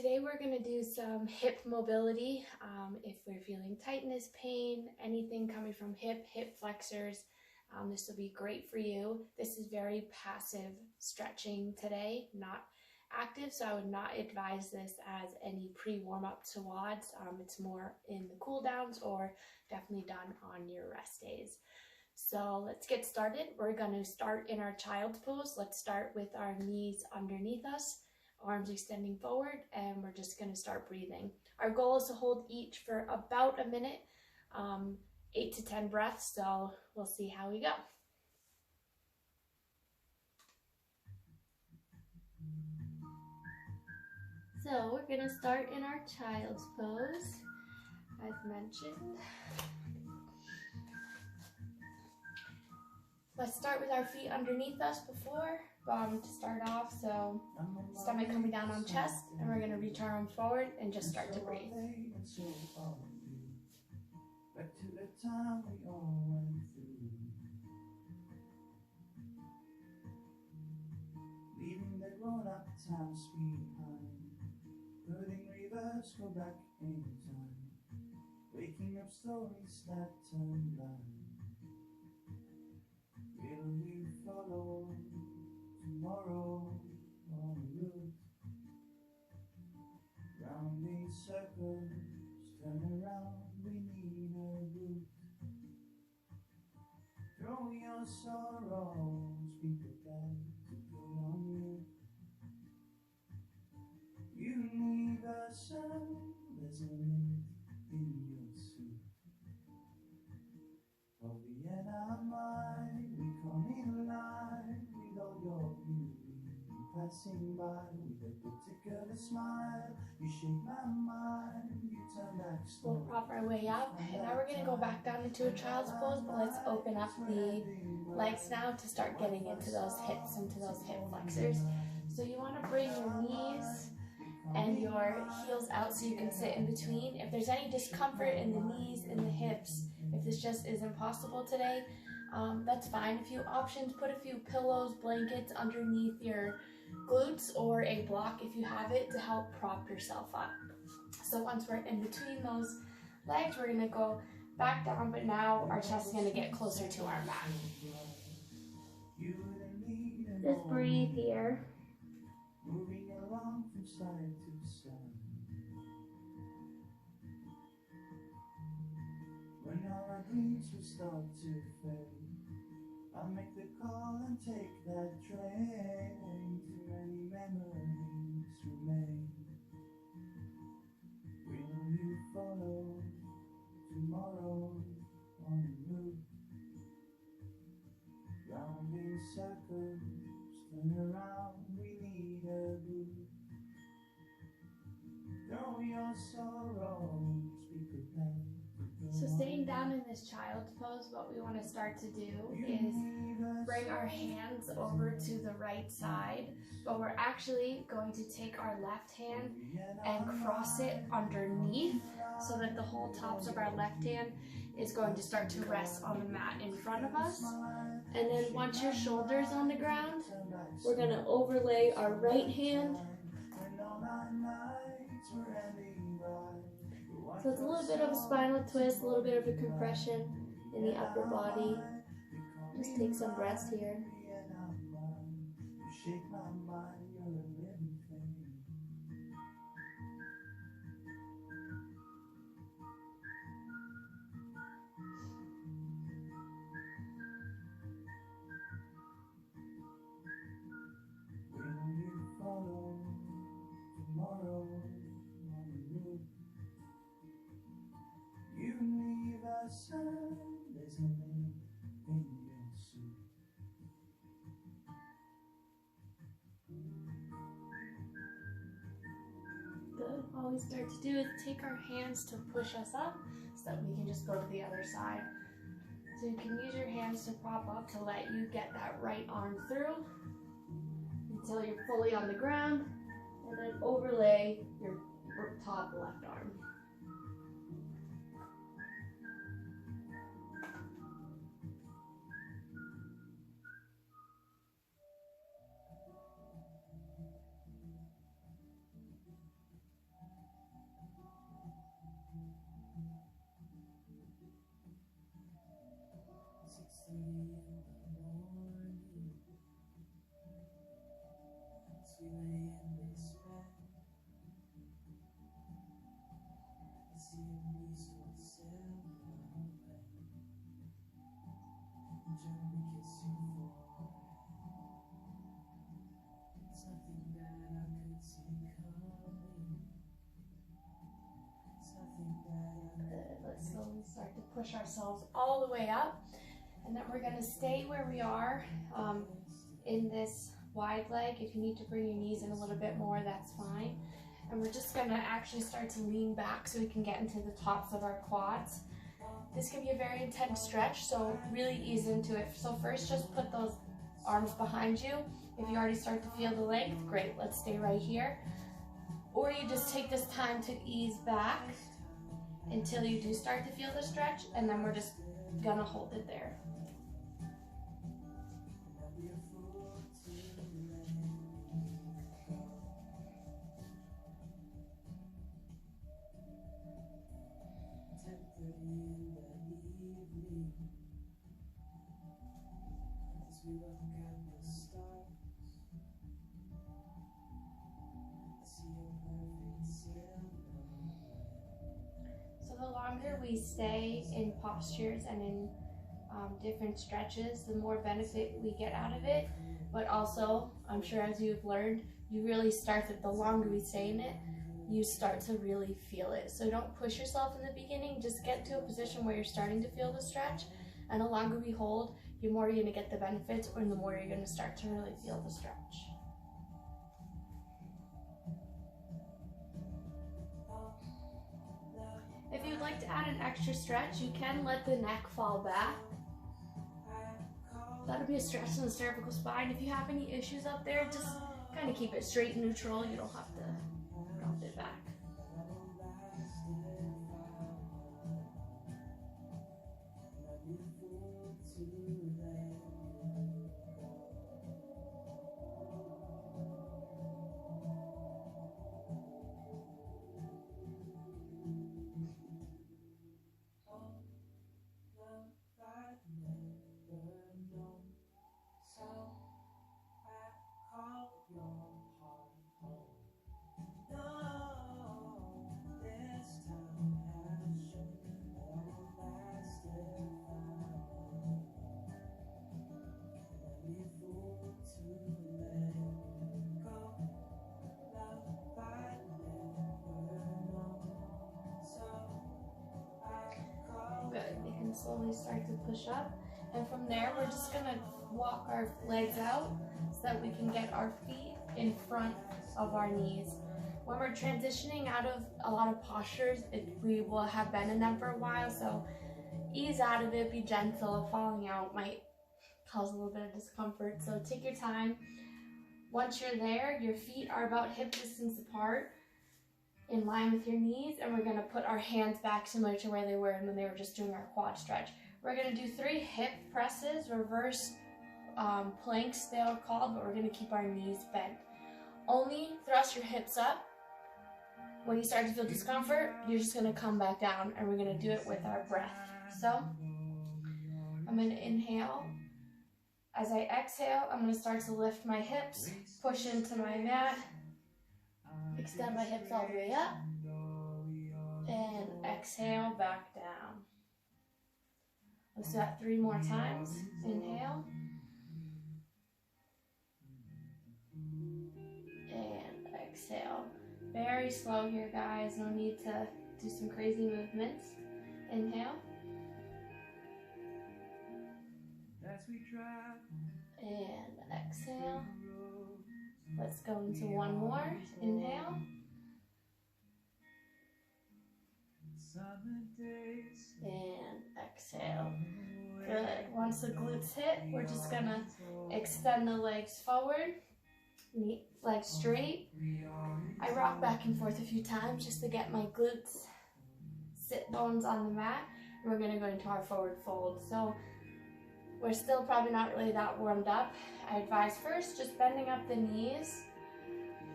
today we're going to do some hip mobility. If we're feeling tightness, pain, anything coming from hip flexors, this will be great for you. This is very passive stretching today, not active, so I would not advise this as any pre-warm-up to WODs. It's more in the cool downs or definitely done on your rest days. So let's get started. We're going to start in our child's pose. Let's start with our knees underneath us, arms extending forward, and we're just going to start breathing. Our goal is to hold each for about a minute, 8 to 10 breaths, so we'll see how we go. So we're going to start in our child's pose, as mentioned. Let's start with our feet underneath us before, to start off, so stomach coming down on chest, and we're going to reach our arms forward and just start to breathe. Back to the time we all went through, leaving the grown-up times behind, putting reverse, go back in time, waking up stories that turn blind. Will you follow tomorrow on the route? Rounding circles, turn around, we need a route. Throw your sorrows, be prepared to put on you. Universal resonate in your suit. For Vienna, mind, we come in line with all your beauty, passing by with a particular smile. You shake my mind, you turn back slow. We'll prop our way up, and now we're going to go back down into a child's pose, but let's open up the legs now to start getting into those hips, into those hip flexors. So you want to bring your knees and your heels out so you can sit in between. If there's any discomfort in the knees, in the hips, if this just isn't possible today, that's fine. A few options: put a few pillows, blankets underneath your glutes, or a block if you have it to help prop yourself up. So once we're in between those legs, we're gonna go back down, but now our chest is gonna get closer to our mat. Just breathe here. Moving along from side to side. When all our dreams will start to fade, I'll make the call and take that train. Too many memories remain. Will you follow tomorrow on the route? Rounding circles, turn around, we need a boot. Throw your sorrows, be prepared. So staying down in this child's pose, what we want to start to do is bring our hands over to the right side, but we're actually going to take our left hand and cross it underneath so that the whole tops of our left hand is going to start to rest on the mat in front of us. And then once your shoulder's on the ground, we're going to overlay our right hand. So it's a little bit of a spinal twist, a little bit of a compression in the upper body. Just take some breaths here. Good. All we start to do is take our hands to push us up so that we can just go to the other side. So you can use your hands to prop up to let you get that right arm through until you're fully on the ground, and then overlay your top left arm. push ourselves all the way up. And then we're gonna stay where we are in this wide leg. If you need to bring your knees in a little bit more, that's fine. And we're just gonna actually start to lean back so we can get into the tops of our quads. This can be a very intense stretch, so really ease into it. So first, just put those arms behind you. If you already start to feel the length, great, let's stay right here. Or you just take this time to ease back until you do start to feel the stretch, and then we're just gonna hold it there. So the longer we stay in postures and in different stretches, the more benefit we get out of it. But also, I'm sure as you've learned, you really start that the longer we stay in it, you start to really feel it. So don't push yourself in the beginning, just get to a position where you're starting to feel the stretch, and the longer we hold, the more you're gonna get the benefits, and the more you're gonna start to really feel the stretch. If you'd like to add an extra stretch, you can let the neck fall back. That'll be a stretch in the cervical spine. If you have any issues up there, just kind of keep it straight and neutral. You don't have to drop it back. Good. You can slowly start to push up, and from there we're just gonna walk our legs out so that we can get our feet in front of our knees. When we're transitioning out of a lot of postures, we will have been in them for a while, so ease out of it, be gentle. Falling out might cause a little bit of discomfort, so take your time. Once you're there, your feet are about hip distance apart, in line with your knees, and we're gonna put our hands back similar to where they were when they were just doing our quad stretch. We're gonna do 3 hip presses, reverse planks they are called, but we're gonna keep our knees bent. Only thrust your hips up. When you start to feel discomfort, you're just gonna come back down, and we're gonna do it with our breath. So, I'm gonna inhale. As I exhale, I'm gonna start to lift my hips, push into my mat, extend my hips all the way up, and exhale back down. Let's do that 3 more times. Inhale. And exhale. Very slow here, guys. No need to do some crazy movements. Inhale. And exhale. Let's go into 1 more. Inhale. And exhale. Good. Once the glutes hit, we're just gonna extend the legs forward, legs straight. I rock back and forth a few times just to get my glutes, sit bones on the mat. And we're gonna go into our forward fold. So we're still probably not really that warmed up. I advise first just bending up the knees,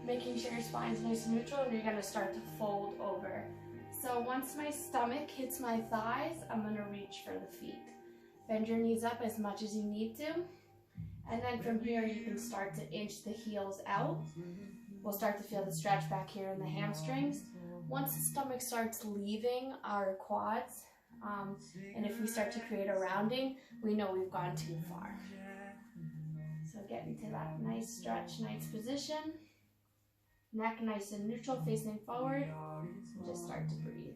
making sure your spine's nice and neutral, and you're gonna start to fold over. So once my stomach hits my thighs, I'm gonna reach for the feet. Bend your knees up as much as you need to. And then from here, you can start to inch the heels out. We'll start to feel the stretch back here in the hamstrings. Once the stomach starts leaving our quads, and if we start to create a rounding, we know we've gone too far. So get into that nice stretch, nice position. Neck nice and neutral, facing forward. And just start to breathe.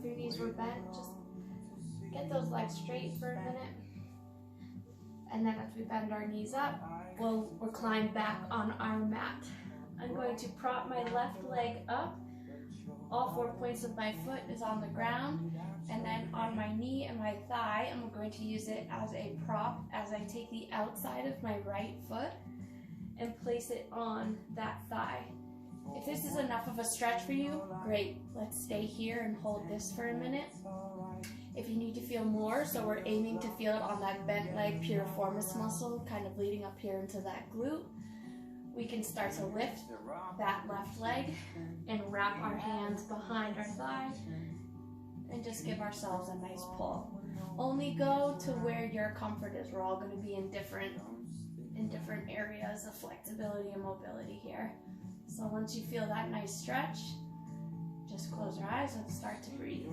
if your knees were bent, just get those legs straight for a minute. And then as we bend our knees up, we'll recline back on our mat. I'm going to prop my left leg up. All 4 points of my foot is on the ground. And then on my knee and my thigh, I'm going to use it as a prop as I take the outside of my right foot and place it on that thigh. If this is enough of a stretch for you, great. Let's stay here and hold this for a minute. If you need to feel more, so we're aiming to feel it on that bent leg piriformis muscle, kind of leading up here into that glute, we can start to lift that left leg and wrap our hands behind our thigh and just give ourselves a nice pull. Only go to where your comfort is. We're all going to be in different areas of flexibility and mobility here. So once you feel that nice stretch, just close your eyes and start to breathe.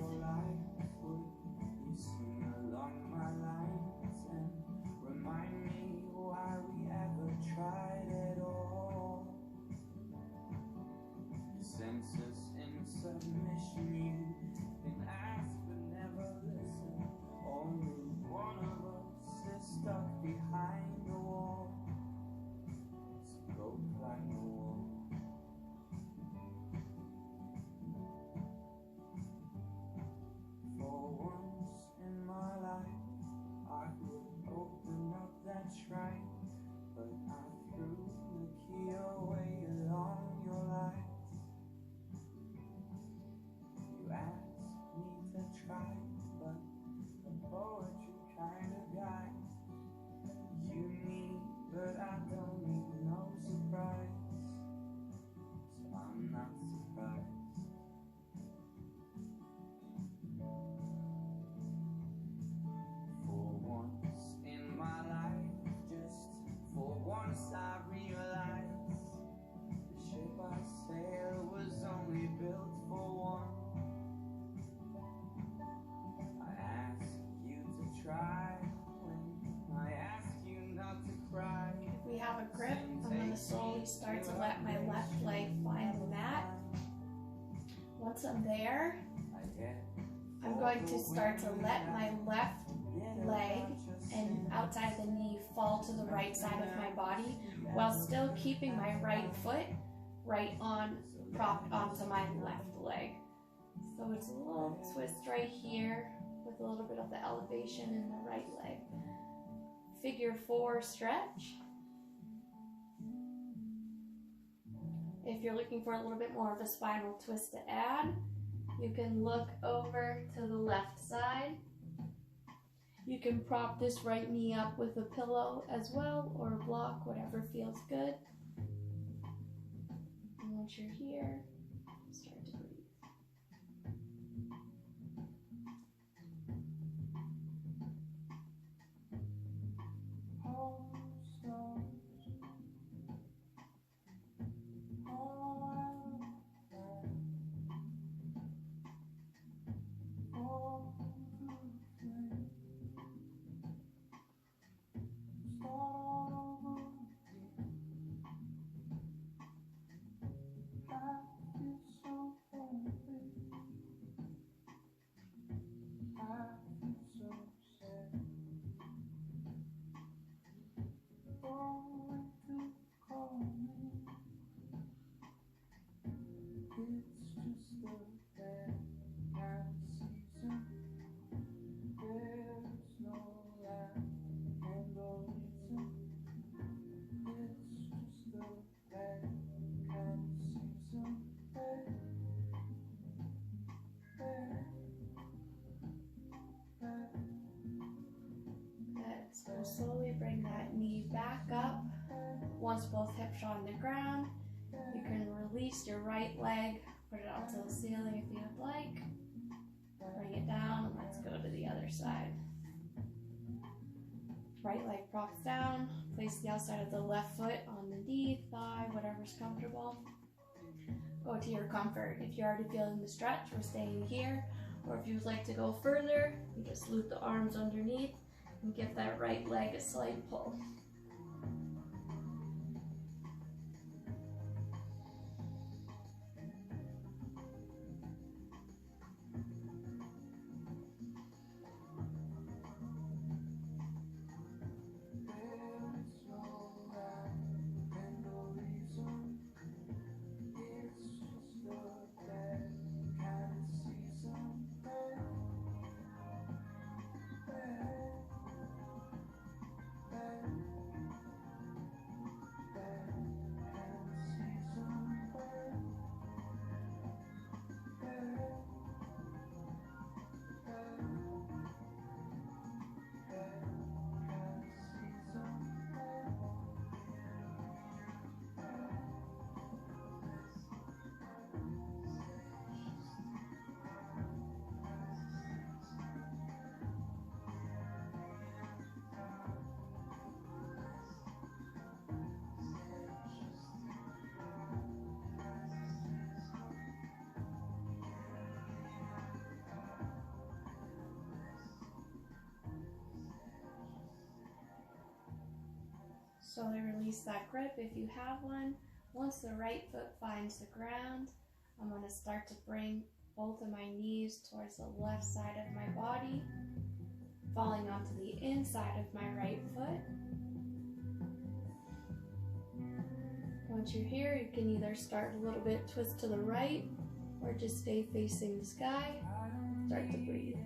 If we have a grip, I'm going to slowly start to let my left leg fly on the mat. Once I'm there, I'm going to start to let my left leg and outside of the knee fall to the right side of my body while still keeping my right foot propped onto my left leg. So it's a little twist right here with a little bit of the elevation in the right leg. Figure 4 stretch. If you're looking for a little bit more of a spinal twist to add, you can look over to the left side. You can prop this right knee up with a pillow as well, or a block, whatever feels good. And once you're here, start to breathe. So slowly bring that knee back up. Once both hips are on the ground, you can release your right leg, put it out to the ceiling if you would like. Bring it down and let's go to the other side. Right leg props down, place the outside of the left foot on the knee, thigh, whatever's comfortable. Go to your comfort. If you're already feeling the stretch, we're staying here. Or if you would like to go further, you just loop the arms underneath and give that right leg a slight pull. Slowly release that grip if you have one. Once the right foot finds the ground, I'm going to start to bring both of my knees towards the left side of my body, falling onto the inside of my right foot. Once you're here, you can either start a little bit twist to the right or just stay facing the sky. Start to breathe.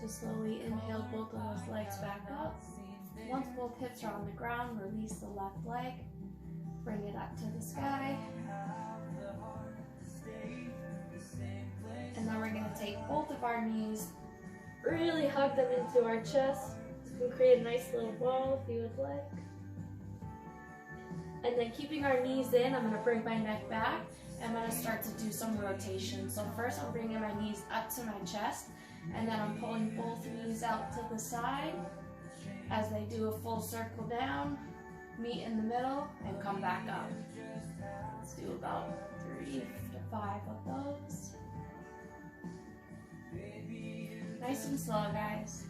To slowly inhale both of those legs back up. Once both hips are on the ground, release the left leg. Bring it up to the sky. And then we're going to take both of our knees, really hug them into our chest. You can create a nice little ball if you would like. And then keeping our knees in, I'm going to bring my neck back. And I'm going to start to do some rotation. So first I'm bringing my knees up to my chest. And then I'm pulling both knees out to the side as they do a full circle down, meet in the middle, and come back up. Let's do about 3 to 5 of those. Nice and slow, guys.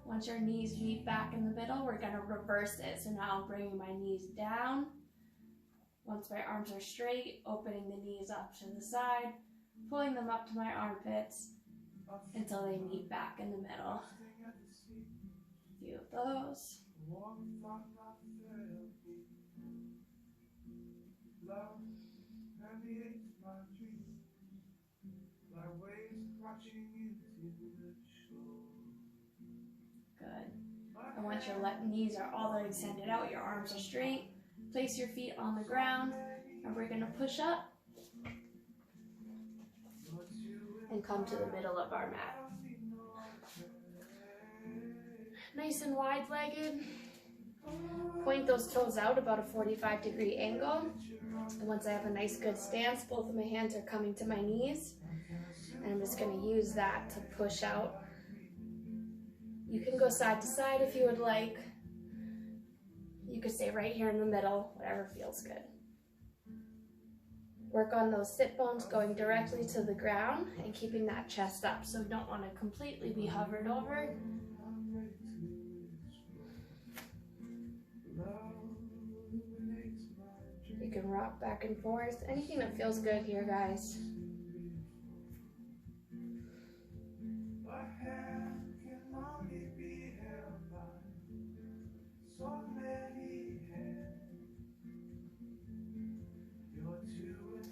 Once your knees meet back in the middle, we're going to reverse it. So now I'm bringing my knees down. Once my arms are straight, opening the knees up to the side, pulling them up to my armpits until they meet back in the middle. A few of those. Good. And once your knees are all the way extended out, your arms are straight, place your feet on the ground, and we're going to push up and come to the middle of our mat. Nice and wide-legged. Point those toes out about a 45-degree angle. And once I have a nice good stance, both of my hands are coming to my knees. And I'm just going to use that to push out. You can go side to side if you would like. You could stay right here in the middle, whatever feels good. Work on those sit bones going directly to the ground and keeping that chest up. So we don't want to completely be hovered over. You can rock back and forth. Anything that feels good here, guys.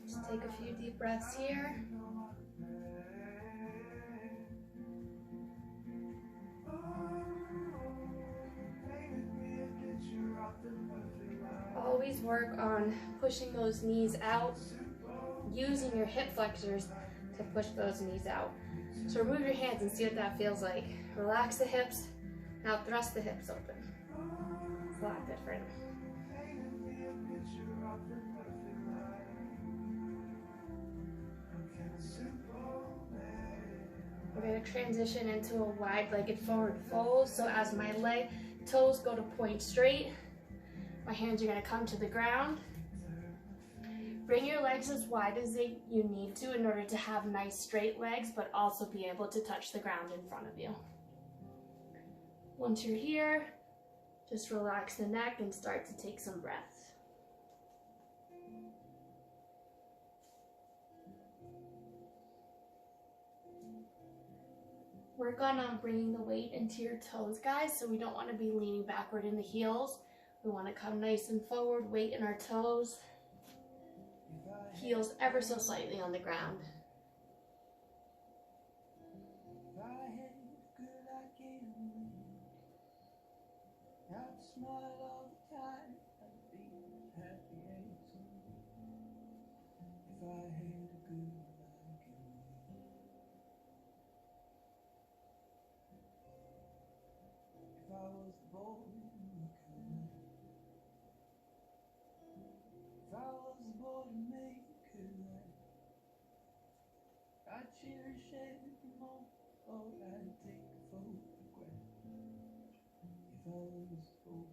Just take a few deep breaths here. Always work on pushing those knees out, using your hip flexors to push those knees out. So remove your hands and see what that feels like. Relax the hips, now thrust the hips open. It's a lot different. We're going to transition into a wide-legged forward fold. So as my toes go to point straight, my hands are going to come to the ground. Bring your legs as wide as you need to in order to have nice straight legs, but also be able to touch the ground in front of you. Once you're here, just relax the neck and start to take some breaths. work on bringing the weight into your toes, guys. So we don't want to be leaning backward in the heels. We want to come nice and forward, weight in our toes. Heels ever so slightly on the ground. I'd cherish every moment, or I'd take a photograph. If I was bold,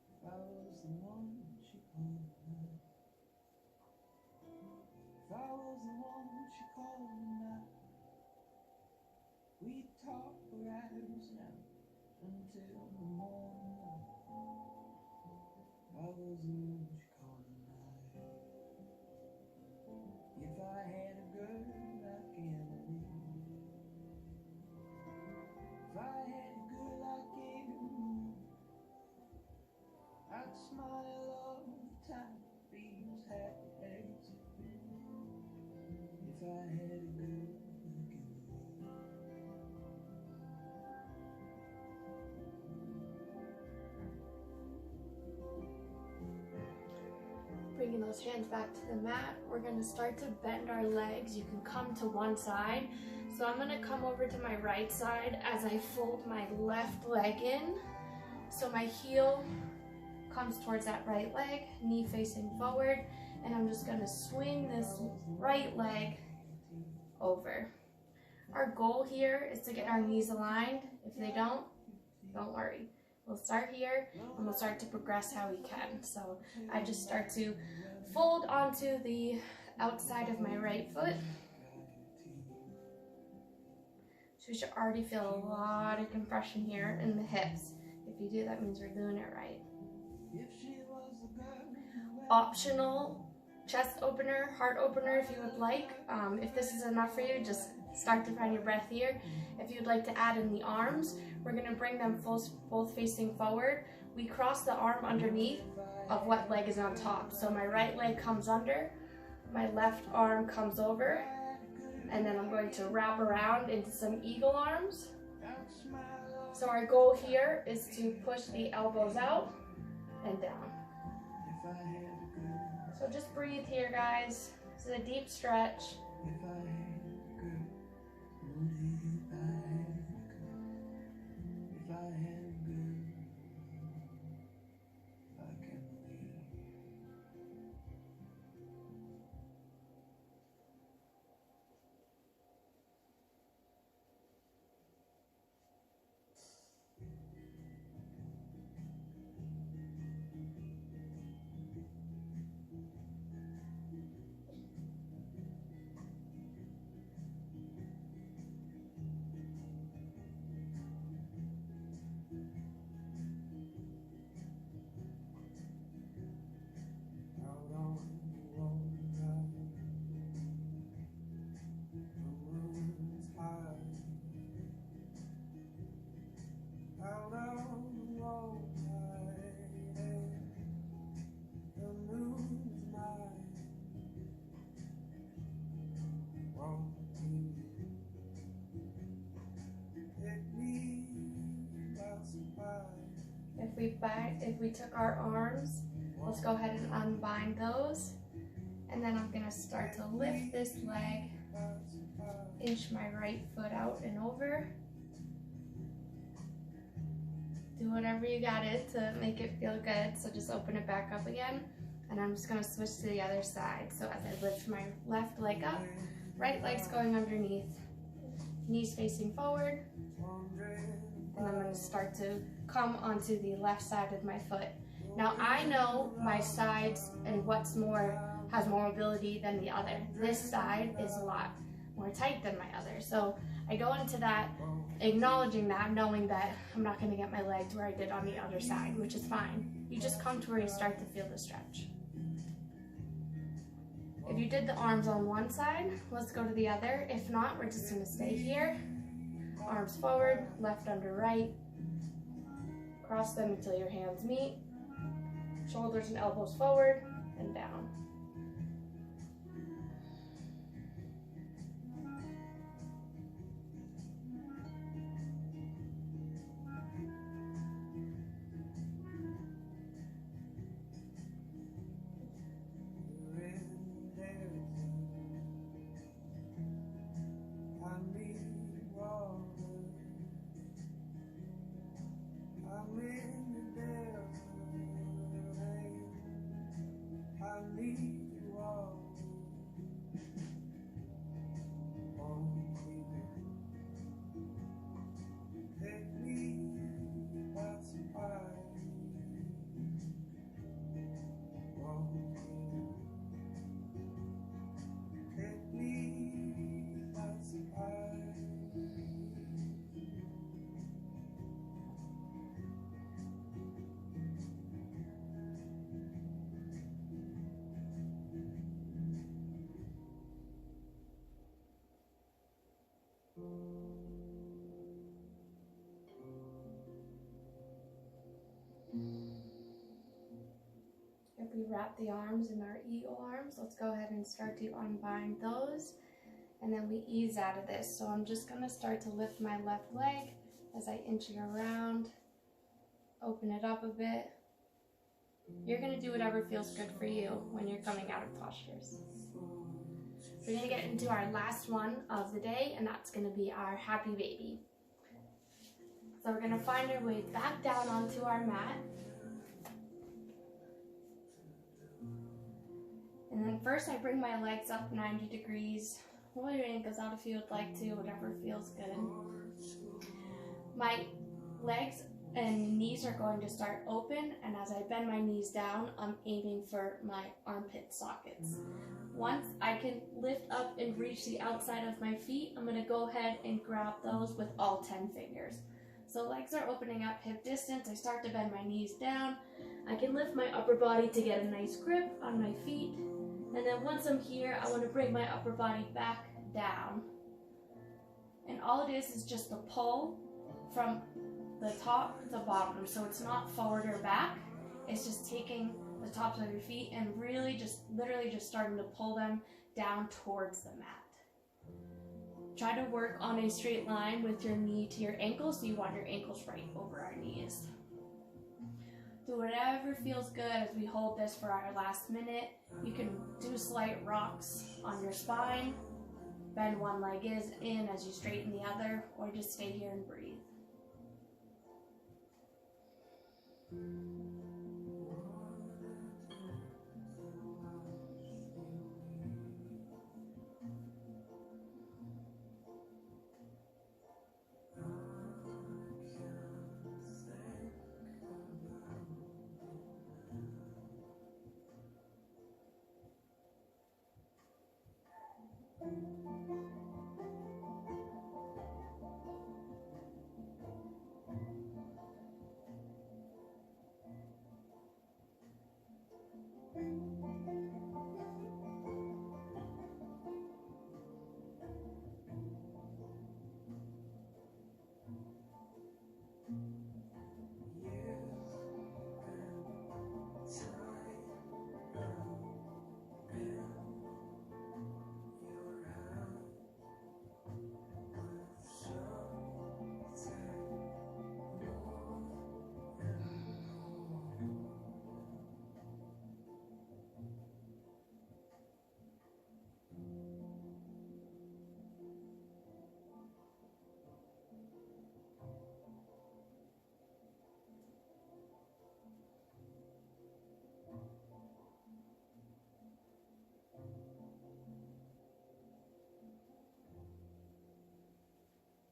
if I was the one she called now. If I was the one she called now. We'd talk for hours now, until the morning light. If I was the one she called now. If I had a girl like Emily, if I had a girl like Emily, I'd smile all the time, be as happy as a bee. If I had a girl like Emily. Bringing those hands back to the mat, we're going to start to bend our legs. You can come to one side. So I'm going to come over to my right side as I fold my left leg in. So my heel comes towards that right leg, knee facing forward, and I'm just going to swing this right leg over. Our goal here is to get our knees aligned. If they don't worry. We'll start here and we'll start to progress how we can. So I just start to fold onto the outside of my right foot. So we should already feel a lot of compression here in the hips. If you do, that means we're doing it right. Optional chest opener, heart opener if you would like. If this is enough for you, just start to find your breath here. If you'd like to add in the arms, we're going to bring them both facing forward. We cross the arm underneath of what leg is on top. So my right leg comes under, my left arm comes over, and then I'm going to wrap around into some eagle arms. So our goal here is to push the elbows out and down. So just breathe here, guys. This is a deep stretch. If we took our arms, let's go ahead and unbind those. And then I'm going to start to lift this leg, inch my right foot out and over. Do whatever you got it to make it feel good. So just open it back up again. And I'm just going to switch to the other side. So as I lift my left leg up, right leg's going underneath, knees facing forward. And I'm going to start to come onto the left side of my foot. Now I know my sides and what's more has more mobility than the other. This side is a lot more tight than my other. So I go into that, acknowledging that, knowing that I'm not going to get my legs where I did on the other side, which is fine. You just come to where you start to feel the stretch. If you did the arms on one side, let's go to the other. If not, we're just gonna stay here. Arms forward, left under right. Cross them until your hands meet. Shoulders and elbows forward and down. If we wrap the arms in our eagle arms, let's go ahead and start to unbind those, and then we ease out of this. So I'm just gonna start to lift my left leg as I inch it around, open it up a bit. You're gonna do whatever feels good for you when you're coming out of postures. We're gonna get into our last one of the day, and that's gonna be our happy baby. So we're gonna find our way back down onto our mat. And then first I bring my legs up 90 degrees. Roll your ankles out if you would like to, whatever feels good. My legs and knees are going to start open, and as I bend my knees down, I'm aiming for my armpit sockets. Once I can lift up and reach the outside of my feet, I'm gonna go ahead and grab those with all 10 fingers. So legs are opening up hip distance. I start to bend my knees down. I can lift my upper body to get a nice grip on my feet. And then once I'm here, I want to bring my upper body back down. And all it is just a pull from the top to bottom. So it's not forward or back. It's just taking the tops of your feet and really literally just starting to pull them down towards the mat. Try to work on a straight line with your knee to your ankle, so you want your ankles right over our knees. Do whatever feels good as we hold this for our last minute. You can do slight rocks on your spine, bend one leg in as you straighten the other, or just stay here and breathe.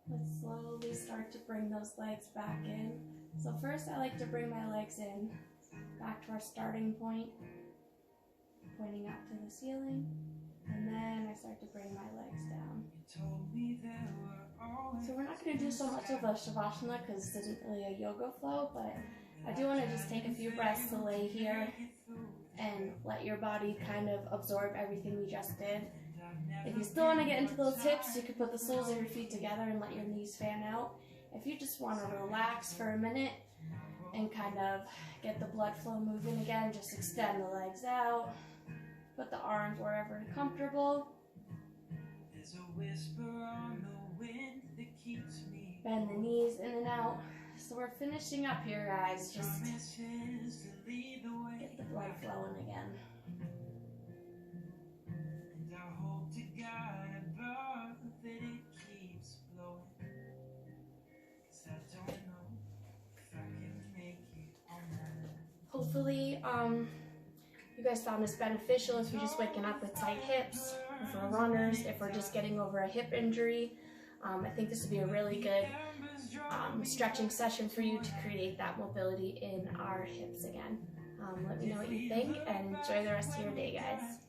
Let's slowly start to bring those legs back in. So first I like to bring my legs in, back to our starting point, pointing out to the ceiling, and then I start to bring my legs down. So we're not going to do so much of a Shavasana because this isn't really a yoga flow, but I do want to just take a few breaths to lay here and let your body kind of absorb everything we just did. If you still want to get into those hips, you can put the soles of your feet together and let your knees fan out. If you just want to relax for a minute and kind of get the blood flow moving again, just extend the legs out, put the arms wherever you're comfortable. Bend the knees in and out. So we're finishing up here, guys. Just get the blood flowing again. Hopefully, you guys found this beneficial if you're just waking up with tight hips, if we're runners, if we're just getting over a hip injury. I think this would be a really good stretching session for you to create that mobility in our hips again. Let me know what you think and enjoy the rest of your day, guys.